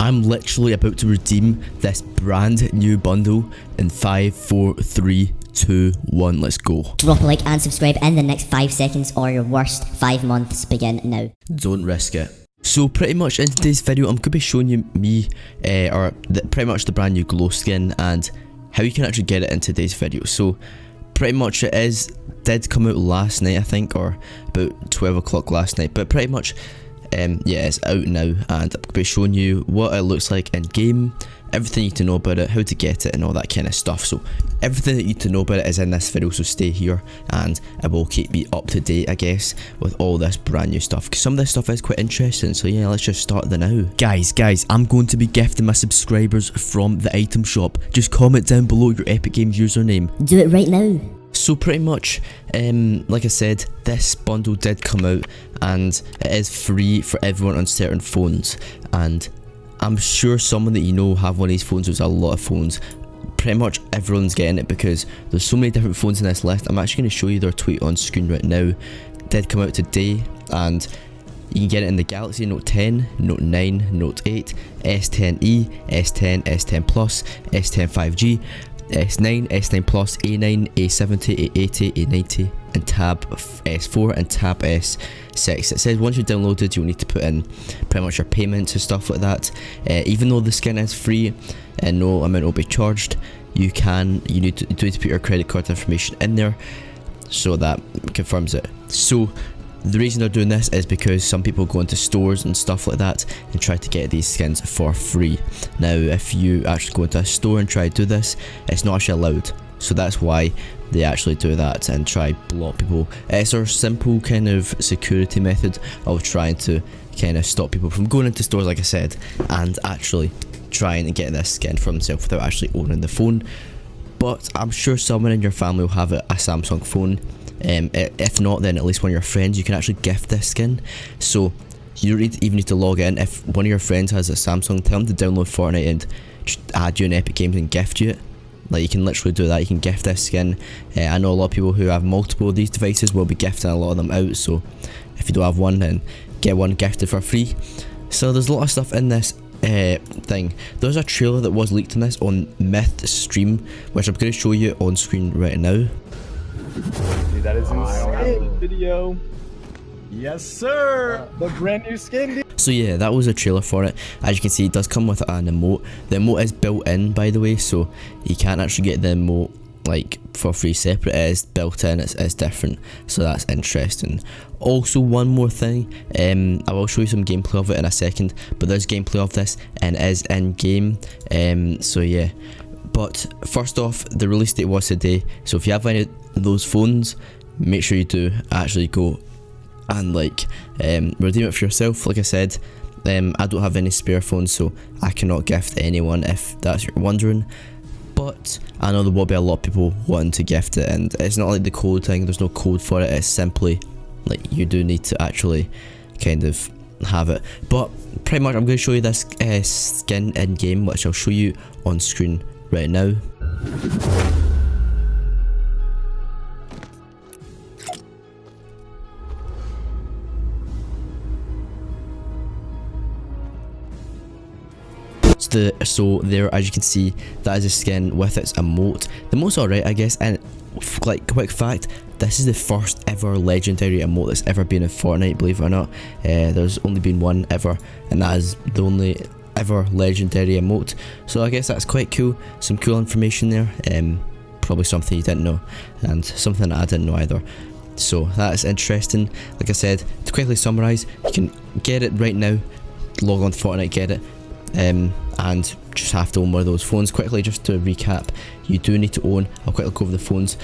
I'm literally about to redeem this brand new bundle in 5, 4, 3, 2, 1, let's go. Drop a like and subscribe in the next 5 seconds or your worst 5 months begin now. Don't risk it. So pretty much in today's video I'm going to be showing you pretty much the brand new glow skin and how you can actually get it in today's video. So pretty much did come out last night I think, or about 12 o'clock last night, but pretty much yeah, it's out now and I'm going to be showing you what it looks like in game, everything you need to know about it, how to get it and all that kind of stuff. So everything that you need to know about it is in this video, so stay here and it will keep you up to date I guess with all this brand new stuff, because some of this stuff is quite interesting. So yeah, let's just start the now. Guys, I'm going to be gifting my subscribers from the item shop. Just comment down below your Epic Games username. Do it right now. So pretty much, like I said, this bundle did come out and it is free for everyone on certain phones, and I'm sure someone that you know have one of these phones. There's a lot of phones. Pretty much everyone's getting it because there's so many different phones in this list. I'm actually going to show you their tweet on screen right now. It did come out today and you can get it in the Galaxy Note 10, Note 9, Note 8, S10e, S10, S10 Plus, S10 5G, S9, S9 Plus, A9, A70, A80, A90 and Tab S4 and Tab S6. It says once you're downloaded you'll need to put in pretty much your payments and stuff like that. Even though the skin is free and no amount will be charged, you need to put your credit card information in there so that confirms it. So the reason they're doing this is because some people go into stores and stuff like that and try to get these skins for free. Now if you actually go into a store and try to do this, it's not actually allowed. So that's why they actually do that and try block people. It's a simple kind of security method of trying to kind of stop people from going into stores, like I said, and actually trying to get this skin for themselves without actually owning the phone. But I'm sure someone in your family will have a Samsung phone. If not, then at least one of your friends, you can actually gift this skin. So you don't even need to log in. If one of your friends has a Samsung, tell them to download Fortnite and just add you in Epic Games and gift you it. Like, you can literally do that. You can gift this skin. I know a lot of people who have multiple of these devices will be gifting a lot of them out, so if you don't have one, then get one gifted for free. So there's a lot of stuff in this thing. There's a trailer that was leaked in this on Myth's stream, which I'm going to show you on screen right now. Dude, that is insane video. Yes, sir. The brand new skin. So yeah, that was a trailer for it. As you can see, it does come with an emote. The emote is built in, by the way, so you can't actually get the emote like for free separate. It is built in. It's different, so that's interesting. Also, one more thing, I will show you some gameplay of it in a second, but there's gameplay of this and it is in game. So yeah, but first off, the release date was today, so if you have any of those phones, make sure you do actually go and like redeem it for yourself. Like I said, I don't have any spare phones, so I cannot gift anyone if that's what you're wondering, but I know there will be a lot of people wanting to gift it, and it's not like the code thing. There's no code for it. It's simply like you do need to actually kind of have it. But pretty much I'm going to show you this skin in game, which I'll show you on screen right now. So there, as you can see, that is a skin with its emote. The emote's alright, I guess, and like quick fact, this is the first ever legendary emote that's ever been in Fortnite, believe it or not. There's only been one ever, and that is the only ever legendary emote. So I guess that's quite cool. Some cool information there. Probably something you didn't know, and something that I didn't know either. So that is interesting. Like I said, to quickly summarise, you can get it right now. Log on to Fortnite, get it. And just have to own one of those phones. Quickly, just to recap, you do need to own, I'll quickly go over the phones,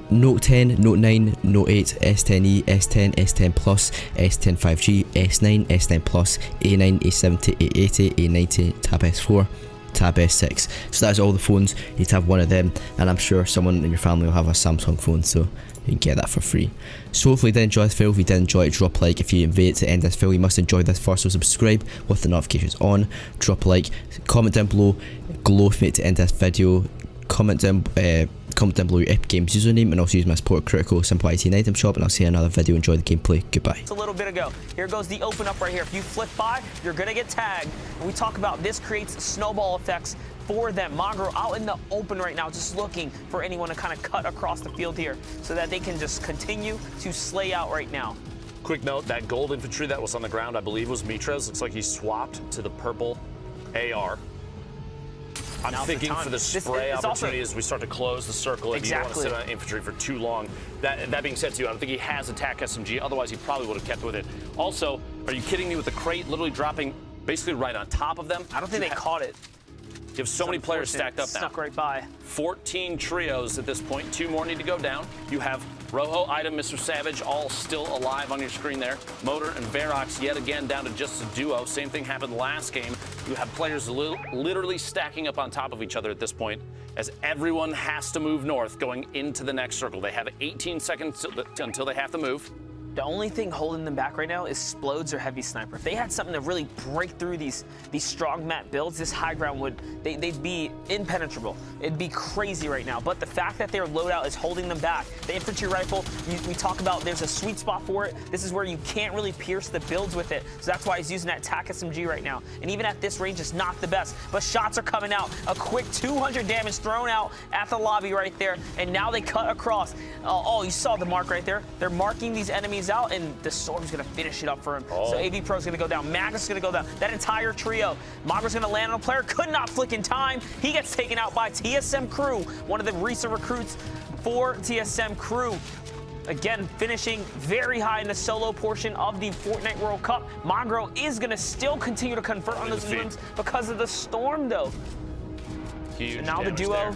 Note 10, Note 9, Note 8, S10e, S10, S10 Plus, S10 5G, S9, S9 Plus, A9, A70, A80, A90, Tab S4, Tab S6. So that's all the phones. You need to have one of them, and I'm sure someone in your family will have a Samsung phone, so you can get that for free. So hopefully you did enjoy this video. If you did enjoy it, drop a like. If you made it to the end of this video, you must enjoy this first, so subscribe with the notifications on, drop a like, comment down below, glow if you made it to the end of this video, comment down comment down below your Epic Games username, and also use my support critical simple IT and item shop, and I'll see you in another video. Enjoy the gameplay. Goodbye. A little bit ago. Here goes the open up right here. If you flip by, you're gonna get tagged. And we talk about this creates snowball effects for them. Mongrel out in the open right now, just looking for anyone to kind of cut across the field here so that they can just continue to slay out right now. Quick note, that gold infantry that was on the ground, I believe was Mitra's. Looks like he swapped to the purple AR. I'm thinking for the spray opportunity as we start to close the circle, and you don't want to sit on infantry for too long. That being said, too, I don't think he has attack SMG. Otherwise, he probably would have kept with it. Also, are you kidding me with the crate literally dropping basically right on top of them? I don't think they caught it. You have so many players stacked up now. Snuck right by. 14 trios at this point. 2 more need to go down. You have Rojo, Item, Mr. Savage, all still alive on your screen there. Motor and Verox yet again down to just a duo. Same thing happened last game. You have players literally stacking up on top of each other at this point, as everyone has to move north going into the next circle. They have 18 seconds until they have to move. The only thing holding them back right now is Splodes or Heavy Sniper. If they had something to really break through these strong map builds, this high ground they'd be impenetrable. It'd be crazy right now. But the fact that their loadout is holding them back, the infantry rifle, we talk about there's a sweet spot for it. This is where you can't really pierce the builds with it. So that's why he's using that TAC SMG right now. And even at this range, it's not the best. But shots are coming out. A quick 200 damage thrown out at the lobby right there. And now they cut across. Oh, you saw the mark right there. They're marking these enemies out, and the Storm's gonna finish it up for him. So AV Pro's gonna go down, Magnus is gonna go down. That entire trio. Mongrel's gonna land on a player, could not flick in time. He gets taken out by TSM Crew, one of the recent recruits for TSM Crew. Again, finishing very high in the solo portion of the Fortnite World Cup. Mongrel is gonna still continue to convert on those wins because of the Storm, though. Huge so now the duo, there.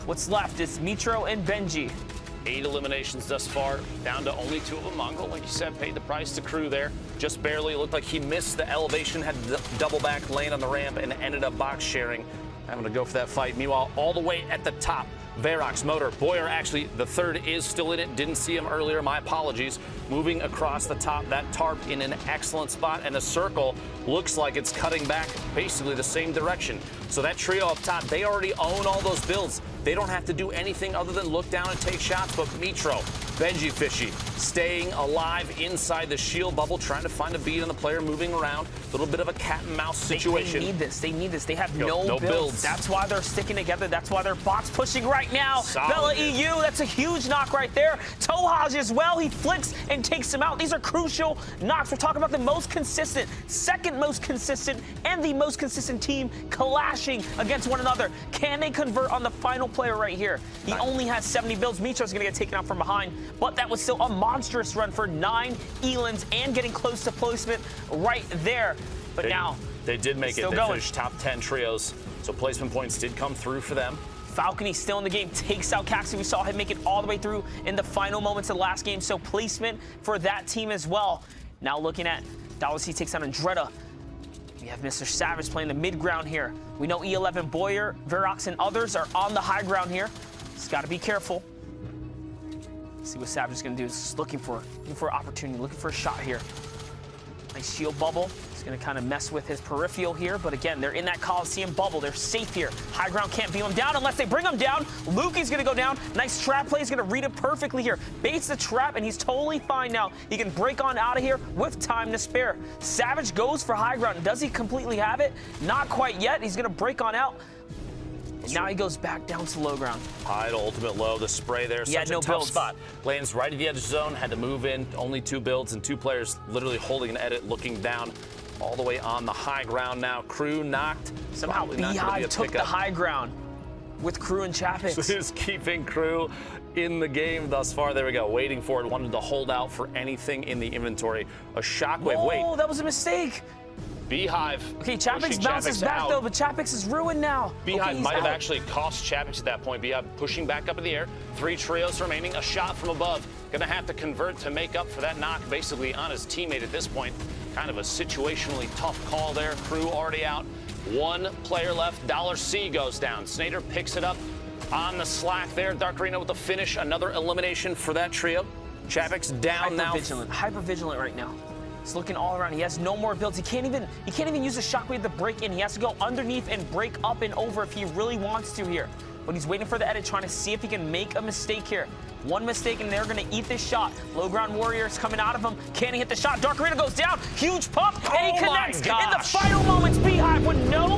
What's left is Mitro and Benji. 8 eliminations thus far, down to only 2 of them. Mongrel, like you said, paid the price to Crew there. Just barely. It looked like he missed the elevation, had to double back, lane on the ramp, and ended up box sharing, having to go for that fight. Meanwhile, all the way at the top, Verox, Motor, Boyer, actually, the third is still in it. Didn't see him earlier, my apologies. Moving across the top, that tarp in an excellent spot, and the circle looks like it's cutting back basically the same direction. So that trio up top, they already own all those builds. They don't have to do anything other than look down and take shots, but Mitro, Benji Fishy, staying alive inside the shield bubble, trying to find a beat on the player moving around. A little bit of a cat and mouse situation. They need this. They need this. They have no builds. That's why they're sticking together. That's why they're box pushing right now. Solid. Bella EU, that's a huge knock right there. Tohaj as well. He flicks and takes him out. These are crucial knocks. We're talking about the most consistent, second most consistent, and the most consistent team clashing against one another. Can they convert on the final player right here? He only has 70 builds. Mitro's going to get taken out from behind, but that was still a monstrous run for 9 Elans and getting close to placement right there. But now they did make it. They going. finished top 10 trios, so placement points did come through for them. Falcony still in the game, takes out Caxi. We saw him make it all the way through in the final moments of the last game, so placement for that team as well. Now looking at C takes on Andretta. We have Mr. Savage playing the mid ground here. We know E11, Boyer, Verox, and others are on the high ground here. He's got to be careful. Let's see what Savage is going to do. He's just looking for opportunity, looking for a shot here. Nice shield bubble. He's going to kind of mess with his peripheral here, but again, they're in that Coliseum bubble. They're safe here. High ground can't beat him down unless they bring him down. Luki's going to go down. Nice trap play. He's going to read it perfectly here. Baits the trap, and he's totally fine now. He can break on out of here with time to spare. Savage goes for high ground. Does he completely have it? Not quite yet. He's going to break on out. Now he goes back down to low ground. High to ultimate low. The spray there, such a tough spot. Lands right at the edge of the zone, had to move in. Only 2 builds and 2 players literally holding an edit, looking down all the way on the high ground now. Crew knocked. Somehow Beehive took the high ground with Crew and Chapix. So he's keeping Crew in the game thus far. There we go, waiting for it. Wanted to hold out for anything in the inventory. A shockwave. Whoa, wait. that was a mistake. Beehive. Okay, Chapix bounces back though, but Chapix is ruined now. Beehive might have actually cost Chapix at that point. Beehive pushing back up in the air. 3 trios remaining. A shot from above. Gonna have to convert to make up for that knock basically on his teammate at this point. Kind of a situationally tough call there. Crew already out. 1 player left. C goes down. Snader picks it up on the slack there. Dark Arena with the finish. Another elimination for that trio. Chapix down now. Hyper vigilant right now. He's looking all around. He has no more builds. He can't even use a shockwave to break in. He has to go underneath and break up and over if he really wants to here. but he's waiting for the edit, trying to see if he can make a mistake here. One mistake and they're gonna eat this shot. Low ground warriors coming out of him. Can he hit the shot? Dark Arena goes down. Huge pump. And he connects in the final moments. Beehive with no